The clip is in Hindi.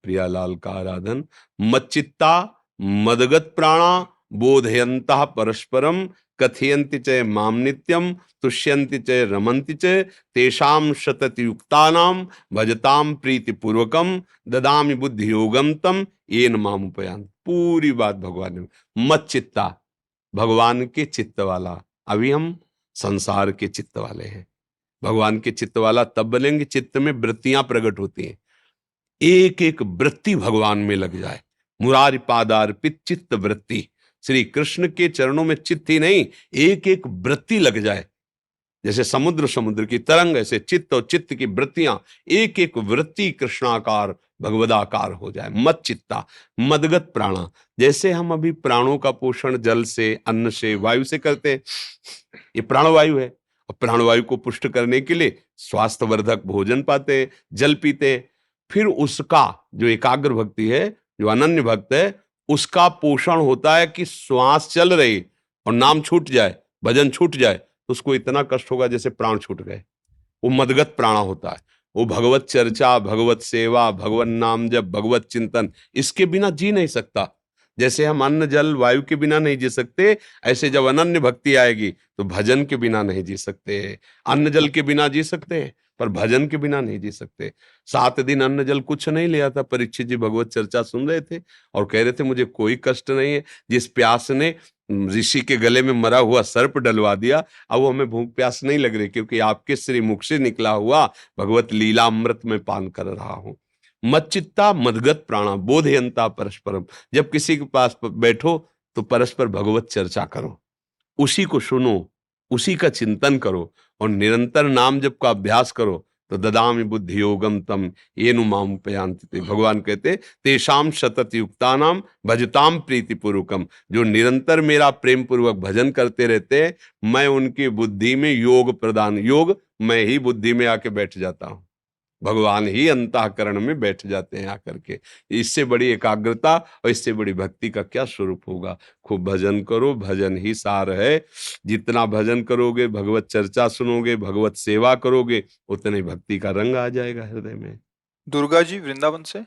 प्रियालाल का आराधन। मच्चित्ता मदगत प्राणा बोधयन्तः परस्परम कथयन्ति च माम नित्यम तुष्यन्ति च रमन्ति च तेषां सतति युक्तानां भजताम प्रीति पूर्वकम ददामि बुद्धि योगम तम येन माम उपयान्ति। पूरी बात भगवान ने। मच्चित्ता भगवान के चित्त वाला। अभी हम संसार के चित्त वाले हैं। भगवान के चित्त वाला तब बनेंगे, चित्त में वृत्तियां प्रकट होती हैं। एक एक वृत्ति भगवान में लग जाए। मुरारी पादार्पित चित्त वृत्ति, श्री कृष्ण के चरणों में चित्त ही नहीं, एक एक वृत्ति लग जाए। जैसे समुद्र समुद्र की तरंग, ऐसे चित्त और चित्त की वृत्तियां, एक एक वृत्ति कृष्णाकार भगवदाकार हो जाए। मत चित्ता मदगत प्राणा। जैसे हम अभी प्राणों का पोषण जल से, अन्न से, वायु से करते हैं, ये प्राणवायु है, और प्राणवायु को पुष्ट करने के लिए स्वास्थ्यवर्धक भोजन पाते हैं, जल पीते हैं। फिर उसका जो एकाग्र भक्ति है, जो अनन्य भक्त है, उसका पोषण होता है कि श्वास चल रही और नाम छूट जाए, भजन छूट जाए, तो उसको इतना कष्ट होगा जैसे प्राण छूट गए। वो मदगत प्राणा होता है। वो भगवत चर्चा, भगवत सेवा, भगवत नाम जप, भगवत चिंतन, इसके बिना जी नहीं सकता। जैसे हम अन्न जल वायु के बिना नहीं जी सकते, ऐसे जब अनन्य भक्ति आएगी तो भजन के बिना नहीं जी सकते। अन्न जल के बिना जी सकते हैं, पर भजन के बिना नहीं जी सकते। 7 दिन अन्न जल कुछ नहीं लिया था। परीक्षित जी भगवत चर्चा सुन रहे थे और कह रहे थे मुझे कोई कष्ट नहीं है। जिस प्यास ने ऋषि के गले में मरा हुआ सर्प डलवा दिया, अब वो हमें भूख प्यास नहीं लग रही, क्योंकि आपके श्री मुख से निकला हुआ भगवत लीला अमृत में पान कर रहा हूं। मच्चित्ता मदगत प्राणा बोधयंता परस्परम। जब किसी के पास बैठो तो परस्पर भगवत चर्चा करो, उसी को सुनो, उसी का चिंतन करो, और निरंतर नाम जप का अभ्यास करो, तो ददामि बुद्धि योगम तम येनु माम उपयान्ति। भगवान कहते तेषाम सतत युक्तानाम भजताम प्रीति पूर्वकम। जो निरंतर मेरा प्रेम पूर्वक भजन करते रहते हैं, मैं उनकी बुद्धि में योग प्रदान, योग मैं ही बुद्धि में आके बैठ जाता हूं, भगवान ही अंतःकरण में बैठ जाते हैं आकर के। इससे बड़ी एकाग्रता और इससे बड़ी भक्ति का क्या स्वरूप होगा। खूब भजन करो, भजन ही सार है। जितना भजन करोगे, भगवत चर्चा सुनोगे, भगवत सेवा करोगे, उतने भक्ति का रंग आ जाएगा हृदय में। दुर्गा जी वृंदावन से।